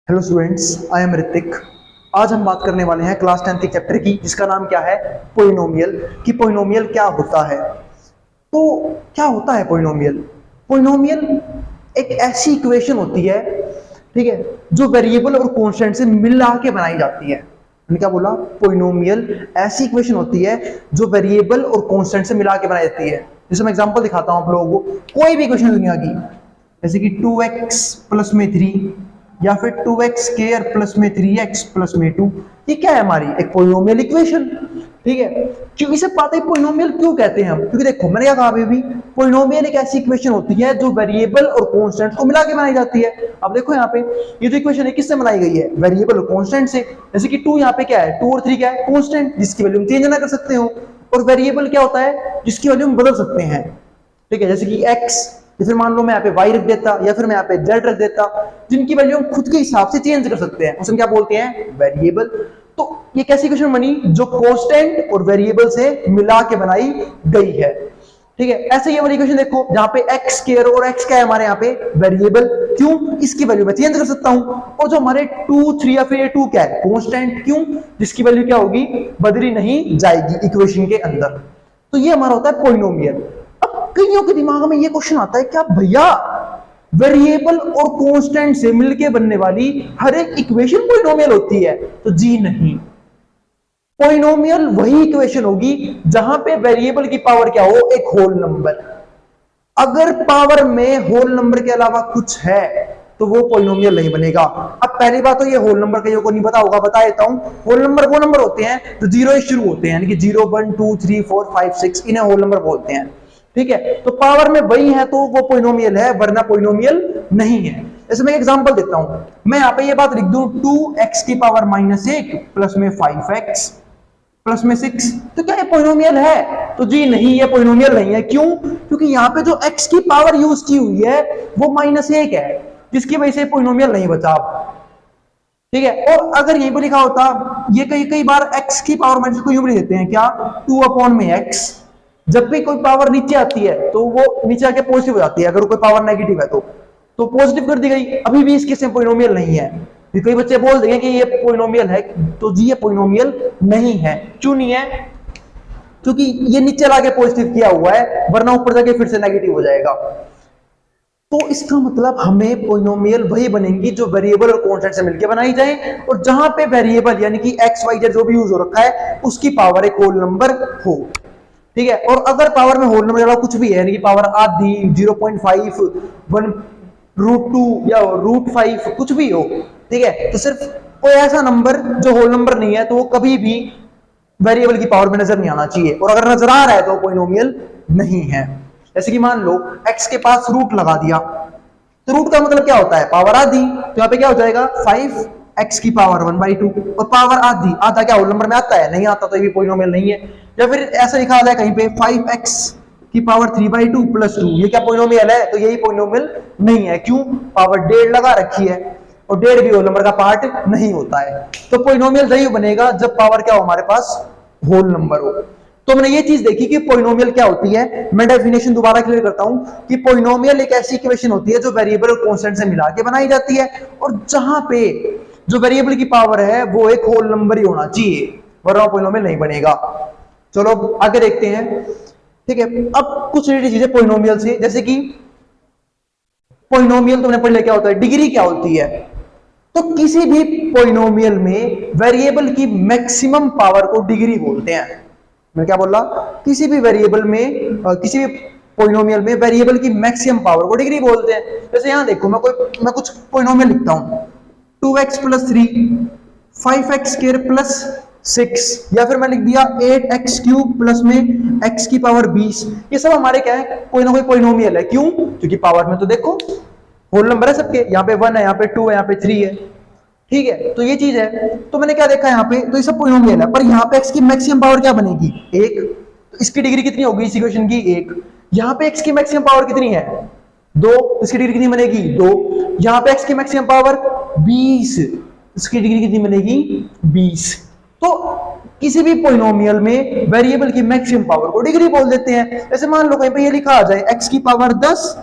Hello students, I am Hrithik. आज हम बात करने वाले हैं क्लास 10 के चैप्टर की, जिसका नाम क्या है, पोलिनोमियल। कि पोलिनोमियल क्या होता है। तो क्या होता है पोलिनोमियल? पोलिनोमियल एक ऐसी इक्वेशन होती है, ठीक है, जो वेरिएबल और कांस्टेंट से मिला के बनाई जाती है। मैंने क्या बोला? पोलिनोमियल ऐसी इक्वेशन होती है जो वेरिएबल और कांस्टेंट से मिला के बनाई जाती है। जैसे मैं एग्जांपल दिखाता हूं आप लोगों को। कोई भी इक्वेशन दुनिया की, जैसे कि 2x प्लस में 3 या फिर 2x स्क्वायर प्लस में 3x प्लस में 2, ये क्या है? हमारी एक पोलिनोमियल इक्वेशन। ठीक है, क्यों इसे पता है पोलिनोमियल क्यों कहते हैं हम? क्योंकि देखो, मैंने क्या कहा अभी भी, पोलिनोमियल एक ऐसी इक्वेशन होती है जो वेरिएबल और कांस्टेंट को मिला के बनाई जाती है। अब देखो यहाँ पे ये जो इक्वेशन है किससे बनाई गई है? वेरिएबल और कांस्टेंट से। जैसे कि 2 यहाँ पे क्या है, 2 और 3 क्या है? कांस्टेंट, जिसकी वैल्यू हम चेंज ना कर सकते हो। और वेरिएबल क्या होता है? जिसकी वैल्यू हम बदल सकते हैं। ठीक है, जैसे कि x, या फिर मान लो मैं यहाँ पे y रख देता, या फिर मैं यहाँ पे z रख देता, जिनकी वैल्यू हम खुद के हिसाब से चेंज कर सकते हैं, उसे हम क्या बोलते हैं? वेरिएबल। तो ये कैसी इक्वेशन बनी? जो कांस्टेंट और वेरिएबल से मिला के बनाई गई है। ठीक है, ऐसे ये वाली इक्वेशन देखो, जहां पे x स्क्वायर और x क्या है हमारे यहाँ पे? वेरिएबल। क्यों? इसकी वैल्यू मैं चेंज कर सकता हूं। और जो हमारे 2 3 या फिर 2 क्या है? कांस्टेंट। क्यों? जिसकी वैल्यू क्या होगी? बदली नहीं जाएगी इक्वेशन के अंदर। तो ये हमारा होता है पोलिनोमियल। कईयों के दिमाग में ये क्वेश्चन आता है, क्या भैया वेरिएबल और कांस्टेंट से मिलके बनने वाली हर एक इक्वेशन पोलिनोमियल होती है? तो जी नहीं। पोलिनोमियल वही इक्वेशन होगी जहां पे वेरिएबल की पावर क्या हो? एक होल नंबर। अगर पावर में होल नंबर के अलावा कुछ है तो वो पोलिनोमियल नहीं बनेगा। अब पहली बात तो ये होल नंबर कईयों को नहीं पता होगा, बता देता हूं। होल नंबर वो नंबर होते हैं जो 0 से शुरू होते हैं, यानी कि 0 1 2 3 4 5 6, इन्हें होल नंबर बोलते हैं। ठीक है, तो पावर में वही है तो वो पोलिनोमियल है, वरना पोलिनोमियल नहीं है। जैसे मैं एग्जांपल देता हूं, मैं यहां पे ये बात लिख दूं, 2x की पावर -1 प्लस में 5x प्लस में 6, तो क्या ये पोलिनोमियल है? तो जी नहीं, ये पोलिनोमियल नहीं है। क्यों? क्योंकि यहां पे जो x की पावर यूज की हुई है वो -1 है, जिसकी वजह से पोलिनोमियल नहीं बचा। ठीक है, और अगर यहीं पर लिखा होता, ये कई बार x की पावर माइनस को यूं भी देते हैं, क्या? 2/x। जब भी कोई पावर नीचे आती है तो वो नीचे आके पॉजिटिव हो जाती है, अगर कोई पावर नेगेटिव है तो पॉजिटिव कर दी गई। अभी भी इसके सेम पोलिनोमियल नहीं है। कई बच्चे बोल देंगे कि ये पोलिनोमियल है, तो जी ये पोलिनोमियल नहीं है। क्यों नहीं है? क्योंकि ये नीचे लाके पॉजिटिव किया हुआ है, वरना ऊपर जाके फिर से नेगेटिव हो जाएगा। तो इसका मतलब हमें पोलिनोमियल वही बनेंगी जो वेरिएबल और कांस्टेंट से मिलकर बनाई जाए, और जहां पे वेरिएबल यानी कि x y z जो भी यूज हो रखा है उसकी पावर एक होल नंबर हो। ठीक है, और अगर पावर में होल नंबर कुछ भी है, यानी कि पावर आधी, 0.5, 1√2 या √5 कुछ भी हो, ठीक है, तो सिर्फ कोई ऐसा नंबर जो होल नंबर नहीं है तो वो कभी भी वेरिएबल की पावर में नजर नहीं आना चाहिए। और अगर नजर आ रहा है तो पोलिनोमियल नहीं है। जैसे कि मान लो x के पास रूट लगा दिया, तो रूट का मतलब क्या होता है? पावर आधी। तो यहाँ पे क्या हो जाएगा? 5x की पावर 1/2, और पावर आधी, आधा क्या होल नंबर में आता है? नहीं आता, तो ये भी पोलिनोमियल नहीं है। या फिर ऐसा लिखा जाए कहीं पे 5x की पावर 3/2 प्लस 2, ये क्या पोलिनोमियल है? तो यही पोलिनोमियल नहीं है। क्यों? पावर 1.5 लगा रखी है, और 1.5 भी होल नंबर का पार्ट नहीं होता है। तो पोलिनोमियल नहीं बनेगा जब पावर क्या हो हमारे पास? होल नंबर हो। तो मैंने ये चीज देखी कि पोलिनोमियल क्या होती है। मैं डेफिनेशन दोबारा क्लियर करता हूं कि पोलिनोमियल एक ऐसी इक्वेशन होती है जो वेरिएबल और कांस्टेंट से मिला के बनाई जाती है, और जहां पे जो वेरिएबल की पावर है वो एक होल नंबर ही होना चाहिए, वरना पोलिनोमियल नहीं बनेगा। चलो आगे देखते हैं। ठीक है, अब कुछ रिलेटेड चीजें पोलिनोमियल से, जैसे कि पोलिनोमियल तुमने पढ़ लिया क्या होता है, डिग्री क्या होती है। तो किसी भी पोलिनोमियल में वेरिएबल की मैक्सिमम पावर को डिग्री बोलते हैं। मैं क्या बोल रहा? किसी भी वेरिएबल में, किसी भी पोलिनोमियल में वेरिएबल की मैक्सिमम पावर को डिग्री बोलते हैं। जैसे यहां देखो, मैं कुछ पोलिनोमियल लिखता हूं, 2x plus 3, 5x square plus 6, या फिर मैं लिख दिया 8x क्यूब प्लस में x की पावर 20। ये सब हमारे क्या है? कोई ना कोई पोलिनोमियल है। क्यों? क्योंकि पावर में तो देखो होल नंबर है सबके, यहाँ पे 1 है, यहाँ पे 2 है, यहाँ पे 3 है। ठीक है, तो ये चीज है। तो मैंने क्या देखा यहाँ पे, तो ये सब पोलिनोमियल है, पर यहाँ पे x की मैक्सिमम पावर क्या बनेगी? 1। तो इसकी डिग्री कितनी होगी इस इक्वेशन की? 1। यहाँ पे x की मैक्सिमम पावर कितनी है? 2। इसकी डिग्री कितनी बनेगी? 2। यहाँ पे x की मैक्सिमम पावर 20, इसकी डिग्री कितनी बनेगी? 20। तो किसी भी पोलिनोमियल में वेरिएबल की मैक्सिमम पावर को डिग्री बोल देते हैं। जैसे मान लो कहीं पे ये लिखा आ जाए x की पावर 10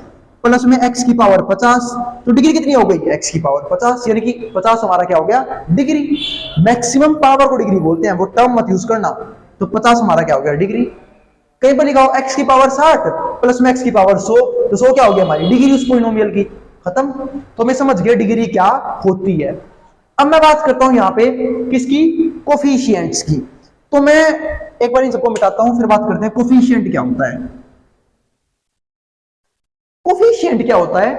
प्लस में x की पावर 50, तो डिग्री कितनी हो गई, x की पावर 50, यानी कि 50 हमारा क्या हो गया, डिग्री। मैक्सिमम पावर को डिग्री बोलते हैं, वो टर्म मत यूज करना। तो 50 हमारा क्या हो गया, डिग्री। कहीं पर लिखा हो x की पावर 60 प्लस में x की पावर 100, तो 100 क्या हो गया, हमारी डिग्री उस पोलिनोमियल की, खत्म। तो मैं समझ गया डिग्री क्या होती है। अब मैं बात करता हूं यहां पे किसकी, कोफिशिएंट्स की। तो मैं एक बार इन सबको मिटाता हूं, फिर बात करते हैं कोफिशिएंट क्या होता है। कोफिशिएंट क्या होता है,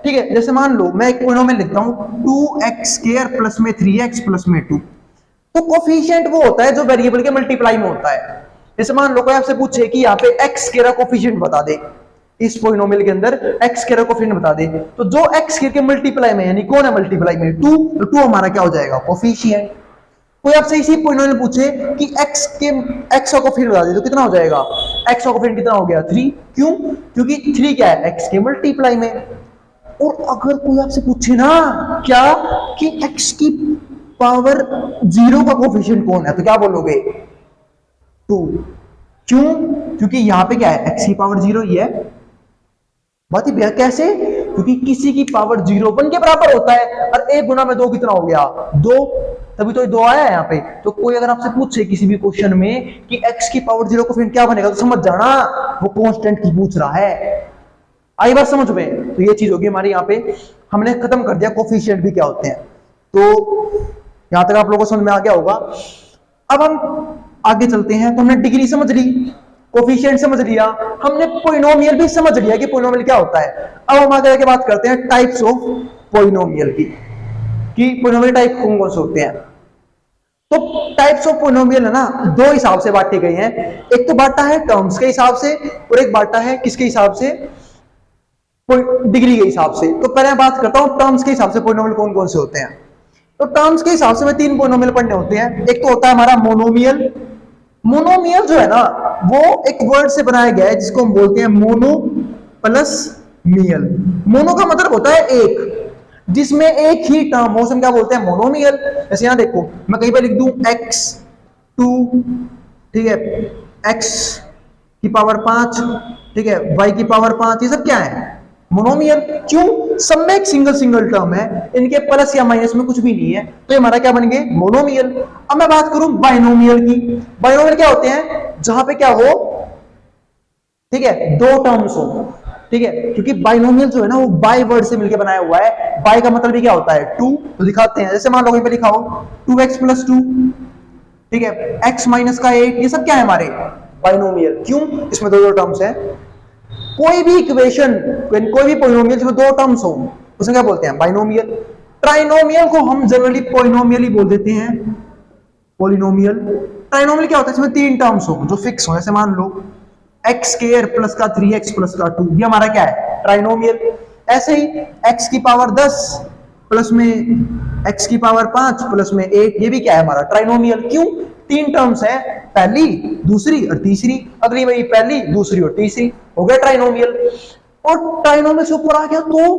ठीक है, जैसे मान लो मैं एक पोलिनोमियल लिखता हूं 2x² प्लस में 3x प्लस में 2। तो कोफिशिएंट वो होता है जो वेरिएबल के मल्टीप्लाई में होता है। जैसे मान लो कोई आपसे पूछे कि यहाँ पे x का कोफिशिएंट बता दे, इस पोलिनोमियल के अंदर x का कोफिशिएंट बता दे, तो जो x के मल्टीप्लाई में, यानी कौन है मल्टीप्लाई में, 2, तो 2 हमारा क्या हो जाएगा, कोफिशिएंट। कोई आपसे इसी पोलिनोमियल पूछे कि x का कोफिशिएंट बता दे, तो कितना हो जाएगा, x का कोफिशिएंट कितना हो गया, 3। क्यों, क्योंकि 3 क्या है, x के मल्टीप्लाई में। और अगर कोई आपसे पूछे ना क्या कि x की पावर 0 का कोफिशिएंट कौन है, तो क्या बोलोगे, 2। क्यों, क्योंकि यहां पे क्या है, x की पावर 0 ही है। बात ही कैसे, क्योंकि किसी की पावर 0 1 के बराबर होता है, और 1 गुना में 2 कितना हो गया, 2, तभी तो ये 2 आया है यहाँ पे। तो कोई अगर आपसे पूछे किसी भी क्वेश्चन में कि x की पावर 0 कोफिशिएंट क्या बनेगा, तो समझ जाना वो कांस्टेंट की पूछ रहा है। आई बात समझ में, तो ये चीज होगी हमारी, यहाँ पे हमने खत्म कर दिया कोफिशिएंट भी क्या होते हैं। तो यहां तक आप लोगों को समझ में आ गया होगा। अब हम आगे चलते हैं। तो हमने डिग्री समझ ली, कोफिशिएंट समझ लिया, हमने पोलिनोमियल भी समझ लिया कि पोलिनोमियल क्या होता है। अब हम आगे बात करते हैं टाइप्स ऑफ पोलिनोमियल की, कि पोलिनोमियल टाइप कौन कौन से होते हैं। तो टाइप्स ऑफ पोलिनोमियल है ना, दो हिसाब से बांटे गए हैं। एक तो बांटा है टर्म्स के हिसाब से, और एक बांटा है किसके हिसाब से, डिग्री के हिसाब से। तो पहले मैं बात करता हूं टर्म्स के हिसाब से पोलिनोमियल कौन कौन से होते हैं। तो टर्म्स के हिसाब से में 3 पोलिनोमियल पढ़ने होते हैं। एक तो होता है हमारा मोनोमियल। मोनोमियल जो है ना, वो एक वर्ड से बनाया गया है जिसको हम बोलते हैं मोनो प्लस मियल। मोनो का मतलब होता है एक, जिसमें एक ही टर्म हो, हम क्या बोलते हैं, मोनोमियल। जैसे यहां देखो, मैं कहीं पे लिख दूं x2, ठीक है, x की पावर 5, ठीक है, y की पावर 5, ये सब क्या है, मोनोमियल। क्यों, सब में एक सिंगल टर्म है, इनके प्लस या माइनस में कुछ भी नहीं है, तो ये हमारा क्या बन गए, मोनोमियल। अब मैं बात करूं बाइनोमियल की। बाइनोमियल क्या होते हैं, जहां पे क्या हो, ठीक है, 2 टर्म्स हो, ठीक है, क्योंकि बाइनोमियल जो है ना वो बाय वर्ड से मिलकर बनाया हुआ है। बाय का मतलब भी क्या होता है, 2। तो दिखाते हैं, जैसे मान लो कहीं पे लिखा हो 2x + 2, ठीक है, x - का 8, ये सब क्या है हमारे बाइनोमियल। क्यों, इसमें 2 टर्म्स है। कोई भी इक्वेशन, कोई भी पोलिनोमियल जिसमें 2 टर्म्स हो, उसे क्या बोलते हैं, बाइनोमियल। ट्राइनोमियल को हम जनरली पॉलिनोमियल ही बोल देते हैं, पॉलिनोमियल। ट्राइनोमियल क्या होता है, इसमें 3 टर्म्स हो जो फिक्स हो। जैसे मान लो x² प्लस का 3x प्लस का 2, ये हमारा क्या है, ट्राइनोमियल। ऐसे ही x की पावर 10 प्लस में x की पावर 5 प्लस में 8, ये भी क्या है हमारा ट्राइनोमियल। क्यों, 3 टर्म्स है, पहली, दूसरी और तीसरी, अगली वही पहली, दूसरी और तीसरी, हो गया ट्राइनोमियल। और ट्राइनोमियल से ऊपर आ गया तो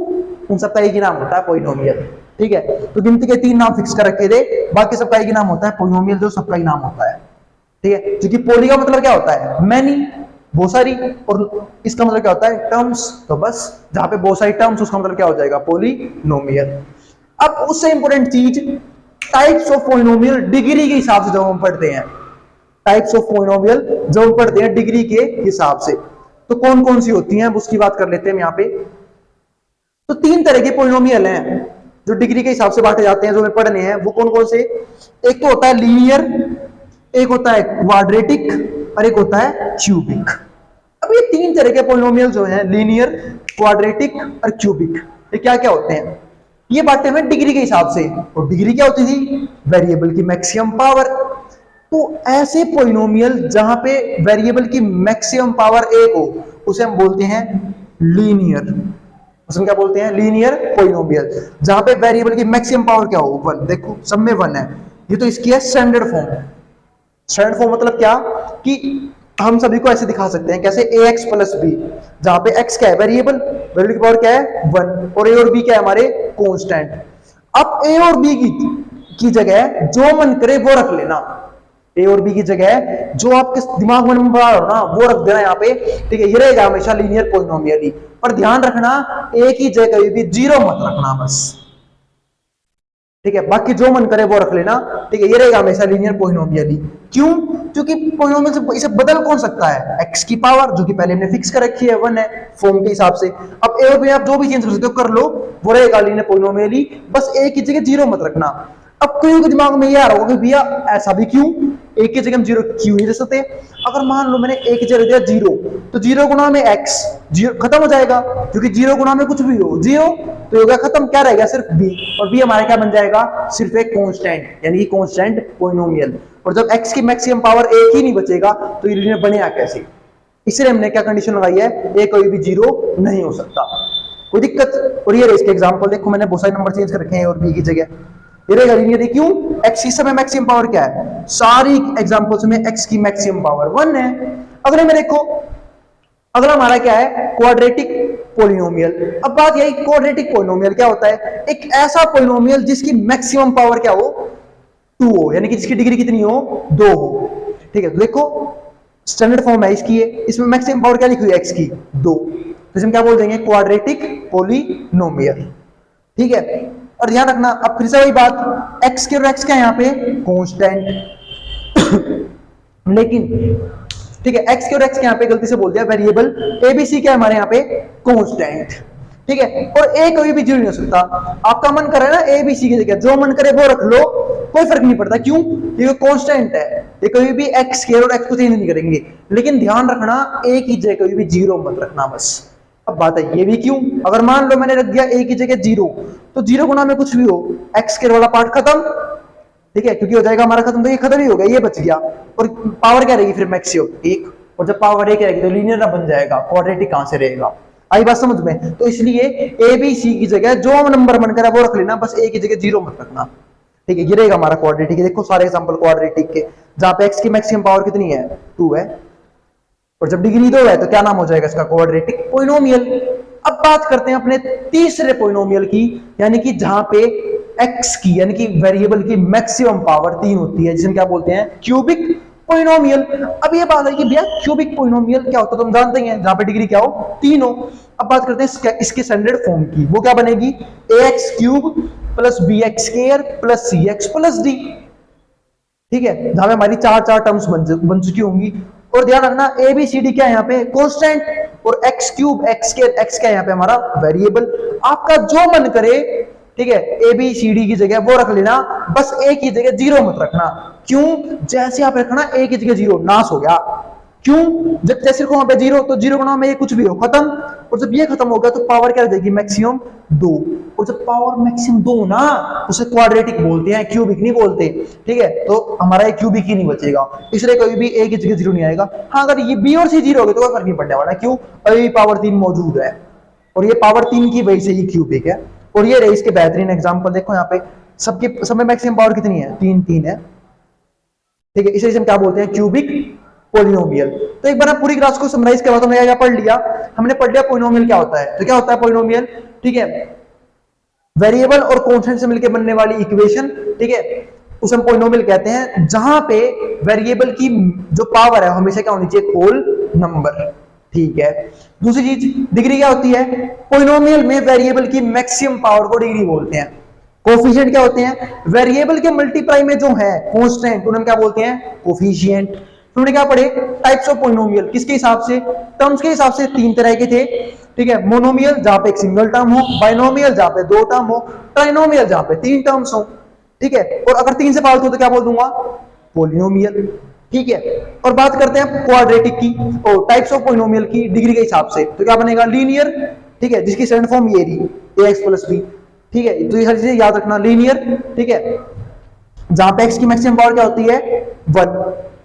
उन सबका एक ही नाम होता है पॉलिनोमियल, ठीक है। तो गिनती के 3 नाम फिक्स कर रखे थे, बाकी सबका एक ही नाम होता है पॉलिनोमियल, जो सबका ही नाम होता है, ठीक है। क्योंकि पॉली का मतलब क्या होता है, मैनी, बहुत सारी, और इसका मतलब क्या होता है, टर्म्स। तो बस जहां पे बहुत सारी टर्म्स, उसका मतलब क्या हो जाएगा, पॉलिनोमियल। अब उससे इंपॉर्टेंट चीज, टाइप्स ऑफ पॉलिनोमियल डिग्री के हिसाब से जब हम पढ़ते हैं, टाइप्स ऑफ पॉलिनोमियल जब हम पढ़ते हैं डिग्री के हिसाब से, तो कौन कौन सी होती हैं, उसकी बात कर लेते हैं यहाँ पे। तो 3 तरह के पॉलिनोमियल हैं जो डिग्री के हिसाब से बांटे जाते हैं, जो हमें पढ़ने हैं। वो कौन कौन से, एक तो होता है लीनियर, एक होता है क्वाड्रेटिक, और एक होता है क्यूबिक। अब ये 3 तरह के पॉलिनोमियल जो हैं, लीनियर, क्वाड्रेटिक और क्यूबिक, ये क्या क्या होते हैं, ये बातें हैं डिग्री के हिसाब से। और डिग्री क्या होती थी, वेरिएबल की मैक्सिमम पावर। तो ऐसे पॉलिनोमियल जहां पे वेरिएबल की मैक्सिमम पावर 1 हो, उसे हम बोलते हैं लीनियर। उसे क्या बोलते हैं, लीनियर पॉलिनोमियल। जहां पे वेरिएबल की मैक्सिमम पावर क्या हो, 1। देखो सब में 1 है, ये तो इसकी है स्टैंडर्ड फॉर्म। स्टैंडर्ड फॉर्म मतलब क्या, कि हम सभी को ऐसे दिखा सकते हैं, कैसे ax + b, जहां पे x क्या है, वेरिएबल, वेरिएबल की पावर क्या है, 1, और a और b क्या है हमारे, कांस्टेंट। अब a और b की जगह जो मन करे वो रख लेना, ए और बी की जगह जो आपके दिमाग में नंबर आ रहा हो ना वो रख देना यहाँ पे, ठीक है। ये रहेगा हमेशा लीनियर पॉलिनोमियल ही, पर ध्यान रखना ए की जगह कभी भी 0 मत रखना बस, ठीक है। बाकी जो मन करे वो रख लेना, ठीक है। ये रहेगा हमेशा लीनियर पॉलिनोमियल ही। क्यों? क्योंकि पॉलिनोमियल से इसे बदल कौन सकता है? x की पावर जो कि पहले हमने फिक्स कर रखी है 1 है फॉर्म के हिसाब से। अब ए और बी आप जो भी चेंज कर सकते हो कर लो, वो रहेगा लीनियर पॉलिनोमियल ही, बस ए की जगह 0 मत रखना। अब कईयों के दिमाग में ये आ रहा होगा कि भैया ऐसा भी क्यों, एक की जगह हम 0 क्यों नहीं दे सकते? अगर मान लो मैंने एक की जगह दिया 0, तो 0 गुना में x 0 खत्म हो जाएगा, क्योंकि 0 गुना में कुछ भी हो 0 तो होगा खत्म, क्या रहेगा? सिर्फ b, और b हमारा क्या बन जाएगा? सिर्फ एक कांस्टेंट, यानी कि कांस्टेंट पॉलिनोमियल। और जब x की मैक्सिमम पावर एक ही नहीं बचेगा तो ये लीनियर बनेगा कैसे? इसलिए हमने क्या कंडीशन लगाई है, a कोई भी 0 नहीं हो सकता। कोई दिक्कत? और ये इसके एग्जांपल देखो, मैंने बहुत सारे नंबर चेंज कर रखे हैं और b की जगह, ये रहेगा लीनियर। क्यों? x की समय मैक्सिमम पावर क्या है? सारी एग्जांपल्स में x की मैक्सिमम पावर 1 है। अगले में देखो, अगला हमारा क्या है? Quadratic polynomial. अब बात यही, क्वाड्रेटिक पॉलिनोमियल क्या होता है? एक ऐसा पॉलिनोमियल जिसकी मैक्सिमम पावर क्या हो? 2 हो, यानी कि जिसकी डिग्री कितनी हो? 2 हो, ठीक है। तो देखो स्टैंडर्ड फॉर्म है इसकी, इसमें मैक्सिमम पावर क्या लिखी हुई है? x की 2, तो हम क्या बोल देंगे? क्वाड्रेटिक पॉलिनोमियल, ठीक है। और ध्यान रखना, अब फिर से वही बात, x के और x क्या है यहाँ पे? कांस्टेंट लेकिन, ठीक है, x के और x के यहाँ पे गलती से बोल दिया वेरिएबल, abc क्या है हमारे यहाँ पे? कांस्टेंट, ठीक है। और a कोई भी 0 नहीं हो सकता। आपका मन करे ना abc की जगह जो मन करे वो रख लो, कोई फर्क नहीं पड़ता। क्यों? ये कांस्टेंट है, ये कभी भी x के और x को चेंज नहीं करेंगे। लेकिन ध्यान रखना a की जगह कभी भी 0 मत रखना बस। अब बात है ये भी क्यों? अगर मान लो मैंने रख दिया a की जगह 0, तो 0 गुना में कुछ भी हो, x के वाला पार्ट खत्म, ठीक है, क्योंकि हो जाएगा हमारा खत्म, तो ये खत्म ही हो गया, ये बच गया। और पावर क्या रहेगी फिर? मैक्सिमम 1, और जब पावर 1 रहेगी तो लीनियर ना बन जाएगा, क्वाड्रेटिक कहां से रहेगा? आई बात समझ में? तो इसलिए a b c की जगह जो नंबर मन करा वो रख लेना, बस a की जगह 0 मत रखना, ठीक है। ये रहेगा हमारा क्वाड्रेटिक। देखो सारे एग्जांपल क्वाड्रेटिक के, जहां पे x की मैक्सिमम पावर कितनी है? 2 है, और जब डिग्री 2 है तो क्या नाम हो जाएगा इसका? Quadratic polynomial. अब बात करते हैं अपने तीसरे पॉलिनोमियल की, यानी कि जहां पे x की यानी कि वेरिएबल की मैक्सिमम पावर 3 होती है, जिसे क्या बोलते हैं? Cubic polynomial. अब ये बात है कि भैया क्यूबिक पॉलिनोमियल क्या होता है? तुम जानते हैं, जहां पे डिग्री क्या हो? 3 हो। अब बात करते हैं इसके स्टैंडर्ड फॉर्म की, वो क्या बनेगी? ax cube plus bx square plus cx plus d, ठीक है, जहां पे हमारी चार टर्म्स बन चुकी होंगी। और ध्यान रखना ए बी सी डी क्या है यहाँ पे? कांस्टेंट, और एक्स क्यूब एक्स के एक्स क्या है यहाँ पे? हमारा वेरिएबल। आपका जो मन करे, ठीक है, ए बी सी डी की जगह वो रख लेना, बस ए की जगह 0 मत रखना। क्यों? जैसे आप रखना ए की जगह 0, नाश हो गया। क्यों? जब जैसे वहां पे 0, तो 0 गुना में ये कुछ भी हो खत्म, और जब ये खत्म हो गया तो पावर क्या देगी? मैक्सिमम 2, और जब पावर मैक्सिमम 2 ना, उसे क्वाड्रेटिक बोलते हैं, क्यूबिक नहीं बोलते, ठीक है। तो हमारा ये क्यूबिक ही नहीं बचेगा, इसलिए कोई भी ए की जगह 0 नहीं आएगा। हाँ, अगर ये बी और सी 0 हो गए तो कोई फर्क नहीं पड़ने वाला। क्यों? अभी पावर 3 मौजूद है, और ये पावर 3 की वजह से ही क्यूबिक है। और ये रहे इसके बेहतरीन एग्जाम्पल, देखो यहाँ पे सबके सब में मैक्सिमम पावर कितनी है? 3 है, ठीक है। इसे हम क्या बोलते हैं? Cubic polynomial. तो एक बार पूरी क्लास को समराइज करवा, तो क्या पढ़ लिया हमने? पढ़ लिया पॉलिनोमियल क्या होता है। तो क्या होता है पॉलिनोमियल? ठीक है, वेरिएबल और कांस्टेंट से मिलकर बनने वाली इक्वेशन, ठीक है, उसे हम पॉलिनोमियल कहते हैं। जहां पे वेरिएबल की जो पावर है हमेशा क्या होनी चाहिए? होल नंबर, ठीक है। दूसरी चीज डिग्री क्या होती है? पॉलिनोमियल में वेरिएबल की मैक्सिमम पावर को डिग्री बोलते हैं। कोफिशिएंट क्या होते हैं? वेरिएबल के मल्टीप्लाई में जो है कांस्टेंट, उन्हें क्या बोलते हैं? कोफिशिएंट। हमने क्या पढ़े? टाइप्स ऑफ पॉलिनोमियल, किसके हिसाब से? टर्म्स के हिसाब से 3 तरह के थे, ठीक है। मोनोमियल जहां पे एक सिंगल टर्म हो, बाइनोमियल जहां पे 2 टर्म हो, ट्राइनोमियल जहां पे 3 टर्म्स हो, ठीक है। और अगर 3 से फालतू हो तो क्या बोल दूंगा? पॉलिनोमियल, ठीक है। और बात करते हैं क्वाड्रेटिक की, और टाइप्स ऑफ पॉलिनोमियल की डिग्री के हिसाब से, तो क्या बनेगा? लीनियर, ठीक है, जिसकी स्टैंडर्ड फॉर्म ये रही ax प्लस b, ठीक है। तो ये सारी चीजें याद रखना। लीनियर, ठीक है, जहां पे x की मैक्सिमम पावर क्या होती है? 1,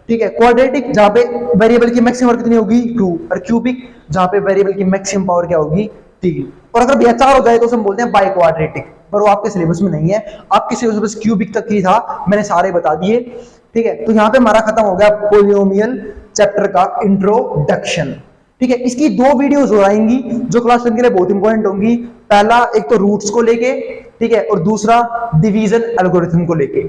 ठीक है। क्वाड्रेटिक जहां पे वेरिएबल की मैक्सिमम पावर कितनी होगी? 2, और क्यूबिक जहां पे वेरिएबल की मैक्सिमम पावर क्या होगी? 3। और अगर भैया 4 हो जाए तो हम बोलते हैं बाई क्वाड्रेटिक, पर वो आपके सिलेबस में नहीं है, आपके सिलेबस बस क्यूबिक तक ही था, मैंने सारे बता दिए, ठीक है। तो यहाँ पे हमारा खत्म हो गया पॉलिनोमियल चैप्टर का इंट्रोडक्शन, ठीक है। इसकी 2 वीडियोस हो आएंगी जो क्लास 10 के लिए बहुत इंपॉर्टेंट होंगी। पहला एक तो रूट्स को लेके, ठीक है, और दूसरा डिवीजन एल्गोरिथम को लेके।